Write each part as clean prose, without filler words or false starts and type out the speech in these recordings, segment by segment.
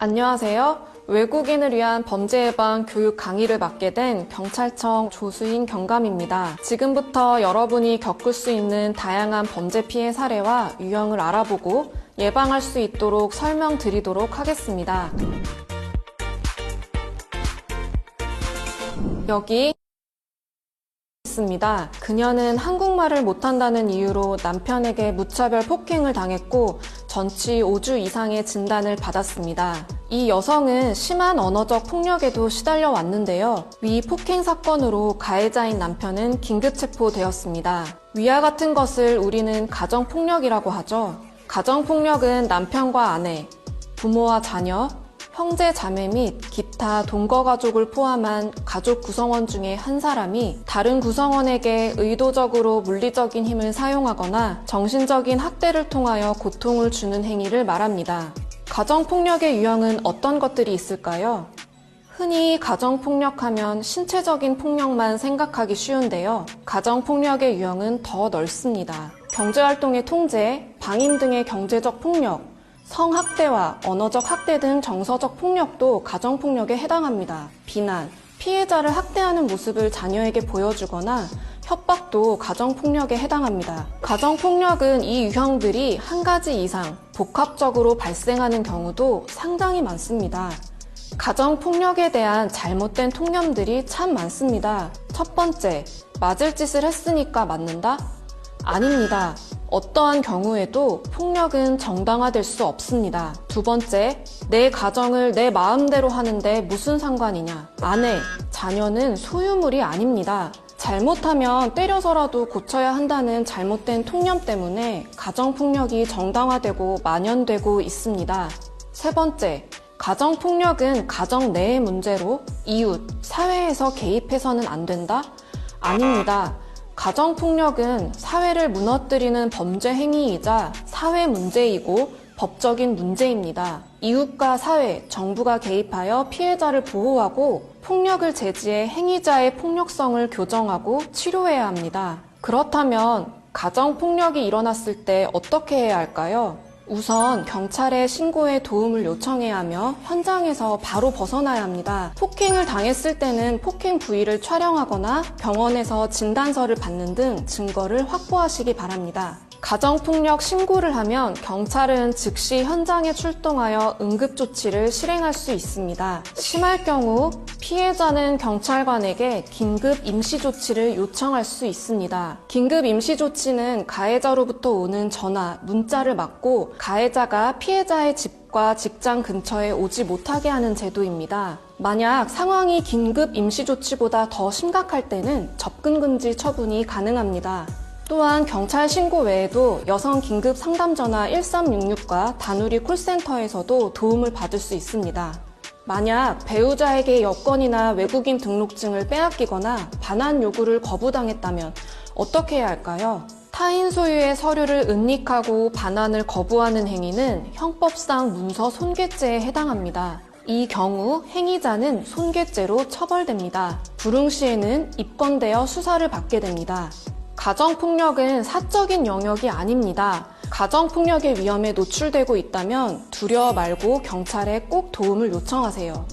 안녕하세요. 외국인을 위한 범죄 예방 교육 강의를 맡게 된 경찰청 조수인 경감입니다. 지금부터 여러분이 겪을 수 있는 다양한 범죄 피해 사례와 유형을 알아보고 예방할 수 있도록 설명드리도록 하겠습니다. 여기 있습니다. 그녀는 한국말을 못한다는 이유로 남편에게 무차별 폭행을 당했고 전치 5주 이상의 진단을 받았습니다. 이 여성은 심한 언어적 폭력에도 시달려 왔는데요. 위 폭행 사건으로 가해자인 남편은 긴급 체포되었습니다. 위와 같은 것을 우리는 가정폭력이라고 하죠. 가정폭력은 남편과 아내, 부모와 자녀, 형제, 자매 및 기타 동거 가족을 포함한 가족 구성원 중에 한 사람이 다른 구성원에게 의도적으로 물리적인 힘을 사용하거나 정신적인 학대를 통하여 고통을 주는 행위를 말합니다. 가정폭력의 유형은 어떤 것들이 있을까요? 흔히 가정폭력하면 신체적인 폭력만 생각하기 쉬운데요. 가정폭력의 유형은 더 넓습니다. 경제활동의 통제, 방임 등의 경제적 폭력, 성학대와 언어적 학대 등 정서적 폭력도 가정폭력에 해당합니다. 비난, 피해자를 학대하는 모습을 자녀에게 보여주거나 협박도 가정폭력에 해당합니다. 가정폭력은 이 유형들이 한 가지 이상 복합적으로 발생하는 경우도 상당히 많습니다. 가정폭력에 대한 잘못된 통념들이 참 많습니다. 첫 번째, 맞을 짓을 했으니까 맞는다? 아닙니다. 어떠한 경우에도 폭력은 정당화될 수 없습니다. 두 번째, 내 가정을 내 마음대로 하는데 무슨 상관이냐? 아내, 자녀는 소유물이 아닙니다. 잘못하면 때려서라도 고쳐야 한다는 잘못된 통념 때문에 가정폭력이 정당화되고 만연되고 있습니다. 세 번째, 가정폭력은 가정 내의 문제로 이웃, 사회에서 개입해서는 안 된다? 아닙니다. 가정폭력은 사회를 무너뜨리는 범죄 행위이자 사회 문제이고 법적인 문제입니다. 이웃과 사회, 정부가 개입하여 피해자를 보호하고 폭력을 제지해 행위자의 폭력성을 교정하고 치료해야 합니다. 그렇다면 가정폭력이 일어났을 때 어떻게 해야 할까요? 우선 경찰에 신고해 도움을 요청해야 하며 현장에서 바로 벗어나야 합니다. 폭행을 당했을 때는 폭행 부위를 촬영하거나 병원에서 진단서를 받는 등 증거를 확보하시기 바랍니다. 가정폭력 신고를 하면 경찰은 즉시 현장에 출동하여 응급조치를 실행할 수 있습니다. 심할 경우 피해자는 경찰관에게 긴급 임시조치를 요청할 수 있습니다. 긴급 임시조치는 가해자로부터 오는 전화, 문자를 막고 가해자가 피해자의 집과 직장 근처에 오지 못하게 하는 제도입니다. 만약 상황이 긴급 임시조치보다 더 심각할 때는 접근금지 처분이 가능합니다. 또한 경찰 신고 외에도 여성 긴급 상담 전화 1366과 다누리 콜센터에서도 도움을 받을 수 있습니다. 만약 배우자에게 여권이나 외국인 등록증을 빼앗기거나 반환 요구를 거부당했다면 어떻게 해야 할까요? 타인 소유의 서류를 은닉하고 반환을 거부하는 행위는 형법상 문서 손괴죄에 해당합니다. 이 경우 행위자는 손괴죄로 처벌됩니다. 불응 시에는 입건되어 수사를 받게 됩니다. 가정폭력은 사적인 영역이 아닙니다. 가정폭력의 위험에 노출되고 있다면 두려워 말고 경찰에 꼭 도움을 요청하세요.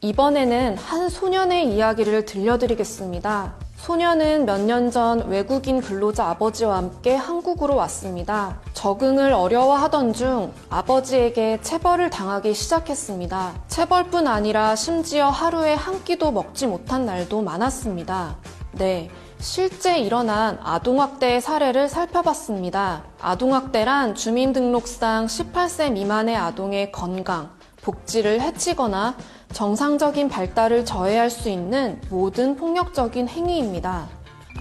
이번에는 한 소년의 이야기를 들려드리겠습니다. 소년은 몇 년 전 외국인 근로자 아버지와 함께 한국으로 왔습니다. 적응을 어려워하던 중 아버지에게 체벌을 당하기 시작했습니다. 체벌뿐 아니라 심지어 하루에 한 끼도 먹지 못한 날도 많았습니다. 네. 실제 일어난 아동학대의 사례를 살펴봤습니다. 아동학대란 주민등록상 18세 미만의 아동의 건강, 복지를 해치거나 정상적인 발달을 저해할 수 있는 모든 폭력적인 행위입니다.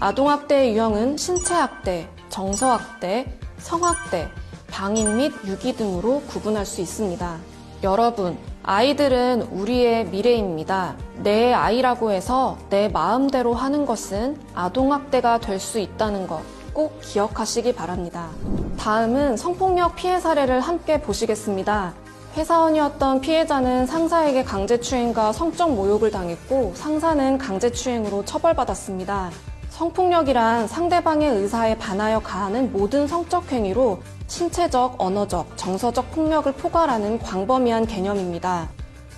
아동학대의 유형은 신체학대, 정서학대, 성학대, 방임 및 유기 등으로 구분할 수 있습니다. 여러분, 아이들은 우리의 미래입니다. 내 아이라고 해서 내 마음대로 하는 것은 아동학대가 될 수 있다는 것 꼭 기억하시기 바랍니다. 다음은 성폭력 피해 사례를 함께 보시겠습니다. 회사원이었던 피해자는 상사에게 강제추행과 성적 모욕을 당했고 상사는 강제추행으로 처벌받았습니다. 성폭력이란 상대방의 의사에 반하여 가하는 모든 성적 행위로 신체적, 언어적, 정서적 폭력을 포괄하는 광범위한 개념입니다.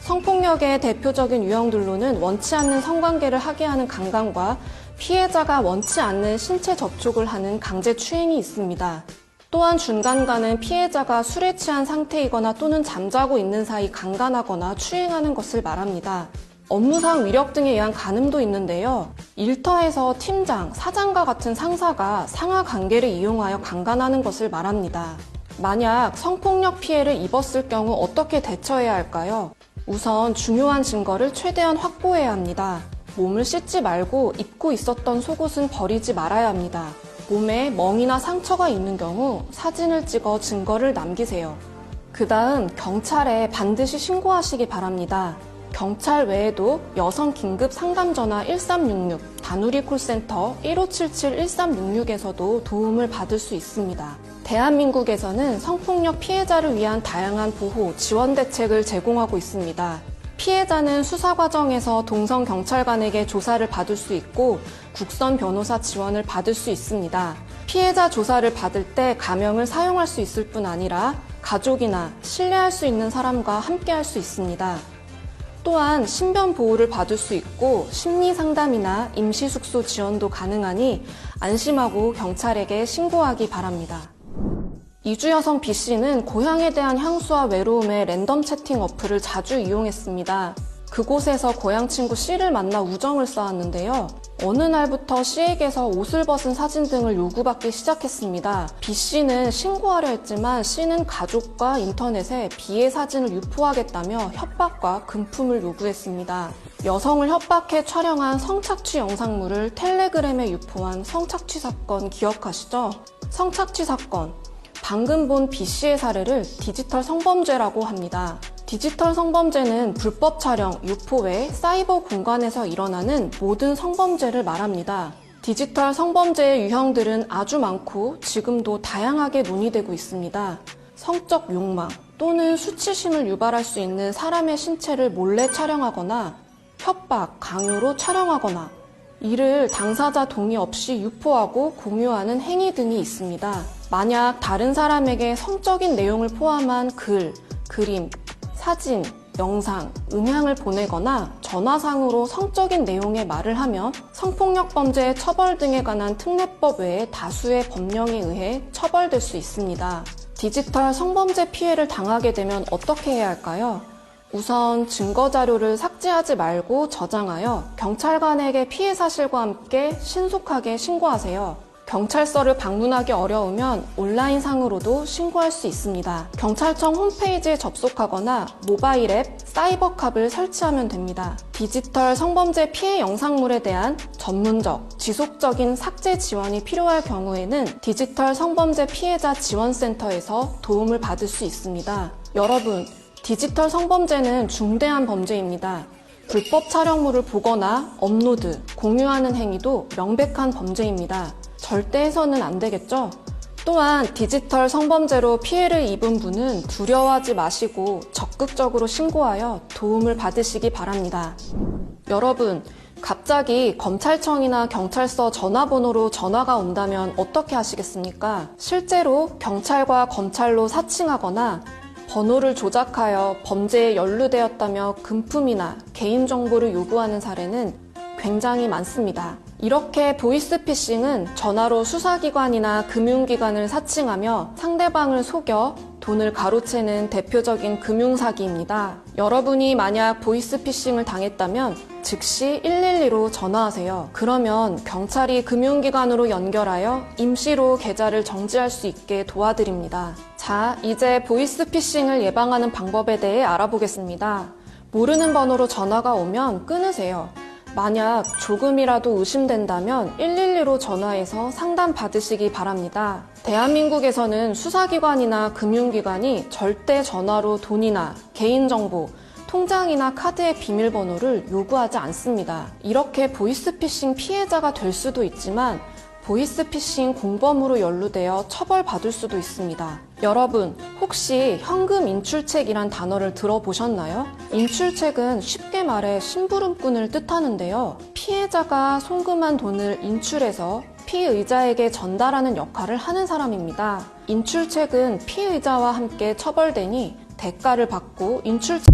성폭력의 대표적인 유형들로는 원치 않는 성관계를 하게 하는 강간과 피해자가 원치 않는 신체 접촉을 하는 강제 추행이 있습니다. 또한 준강간은 피해자가 술에 취한 상태이거나 또는 잠자고 있는 사이 강간하거나 추행하는 것을 말합니다. 업무상 위력 등에 의한 간음도 있는데요. 일터에서 팀장, 사장과 같은 상사가 상하 관계를 이용하여 강간하는 것을 말합니다. 만약 성폭력 피해를 입었을 경우 어떻게 대처해야 할까요? 우선 중요한 증거를 최대한 확보해야 합니다. 몸을 씻지 말고 입고 있었던 속옷은 버리지 말아야 합니다. 몸에 멍이나 상처가 있는 경우 사진을 찍어 증거를 남기세요. 그 다음 경찰에 반드시 신고하시기 바랍니다. 경찰 외에도 여성 긴급 상담 전화 1366, 다누리 콜센터 1577-1366에서도 도움을 받을 수 있습니다. 대한민국에서는 성폭력 피해자를 위한 다양한 보호, 지원 대책을 제공하고 있습니다. 피해자는 수사 과정에서 동성 경찰관에게 조사를 받을 수 있고 국선 변호사 지원을 받을 수 있습니다. 피해자 조사를 받을 때 가명을 사용할 수 있을 뿐 아니라 가족이나 신뢰할 수 있는 사람과 함께 할 수 있습니다. 또한 신변 보호를 받을 수 있고 심리 상담이나 임시 숙소 지원도 가능하니 안심하고 경찰에게 신고하기 바랍니다. 이주 여성 B씨는 고향에 대한 향수와 외로움에 랜덤 채팅 어플을 자주 이용했습니다. 그곳에서 고향 친구 C를 만나 우정을 쌓았는데요. 어느 날부터 C에게서 옷을 벗은 사진 등을 요구받기 시작했습니다. B씨는 신고하려 했지만 C는 가족과 인터넷에 B의 사진을 유포하겠다며 협박과 금품을 요구했습니다. 여성을 협박해 촬영한 성착취 영상물을 텔레그램에 유포한 성착취 사건 기억하시죠? 성착취 사건. 방금 본 B씨의 사례를 디지털 성범죄라고 합니다. 디지털 성범죄는 불법 촬영, 유포 외 사이버 공간에서 일어나는 모든 성범죄를 말합니다. 디지털 성범죄의 유형들은 아주 많고 지금도 다양하게 논의되고 있습니다. 성적 욕망 또는 수치심을 유발할 수 있는 사람의 신체를 몰래 촬영하거나 협박, 강요로 촬영하거나 이를 당사자 동의 없이 유포하고 공유하는 행위 등이 있습니다. 만약 다른 사람에게 성적인 내용을 포함한 글, 그림, 사진, 영상, 음향을 보내거나 전화상으로 성적인 내용의 말을 하면 성폭력 범죄 처벌 등에 관한 특례법 외에 다수의 법령에 의해 처벌될 수 있습니다. 디지털 성범죄 피해를 당하게 되면 어떻게 해야 할까요? 우선 증거 자료를 삭제하지 말고 저장하여 경찰관에게 피해 사실과 함께 신속하게 신고하세요. 경찰서를 방문하기 어려우면 온라인상으로도 신고할 수 있습니다. 경찰청 홈페이지에 접속하거나 모바일 앱 사이버캅을 설치하면 됩니다. 디지털 성범죄 피해 영상물에 대한 전문적, 지속적인 삭제 지원이 필요할 경우에는 디지털 성범죄 피해자 지원센터에서 도움을 받을 수 있습니다. 여러분, 디지털 성범죄는 중대한 범죄입니다. 불법 촬영물을 보거나 업로드, 공유하는 행위도 명백한 범죄입니다. 절대 해서는 안 되겠죠? 또한 디지털 성범죄로 피해를 입은 분은 두려워하지 마시고 적극적으로 신고하여 도움을 받으시기 바랍니다. 여러분, 갑자기 검찰청이나 경찰서 전화번호로 전화가 온다면 어떻게 하시겠습니까? 실제로 경찰과 검찰로 사칭하거나 번호를 조작하여 범죄에 연루되었다며 금품이나 개인정보를 요구하는 사례는 굉장히 많습니다. 이렇게 보이스피싱은 전화로 수사기관이나 금융기관을 사칭하며 상대방을 속여 돈을 가로채는 대표적인 금융사기입니다. 여러분이 만약 보이스피싱을 당했다면 즉시 112로 전화하세요. 그러면 경찰이 금융기관으로 연결하여 임시로 계좌를 정지할 수 있게 도와드립니다. 자, 이제 보이스피싱을 예방하는 방법에 대해 알아보겠습니다. 모르는 번호로 전화가 오면 끊으세요. 만약 조금이라도 의심된다면 112로 전화해서 상담 받으시기 바랍니다. 대한민국에서는 수사기관이나 금융기관이 절대 전화로 돈이나 개인정보, 통장이나 카드의 비밀번호를 요구하지 않습니다. 이렇게 보이스피싱 피해자가 될 수도 있지만 보이스피싱 공범으로 연루되어 처벌받을 수도 있습니다. 여러분, 혹시 현금 인출책이란 단어를 들어보셨나요? 인출책은 쉽게 말해 심부름꾼을 뜻하는데요. 피해자가 송금한 돈을 인출해서 피의자에게 전달하는 역할을 하는 사람입니다. 인출책은 피의자와 함께 처벌되니 대가를 받고 인출책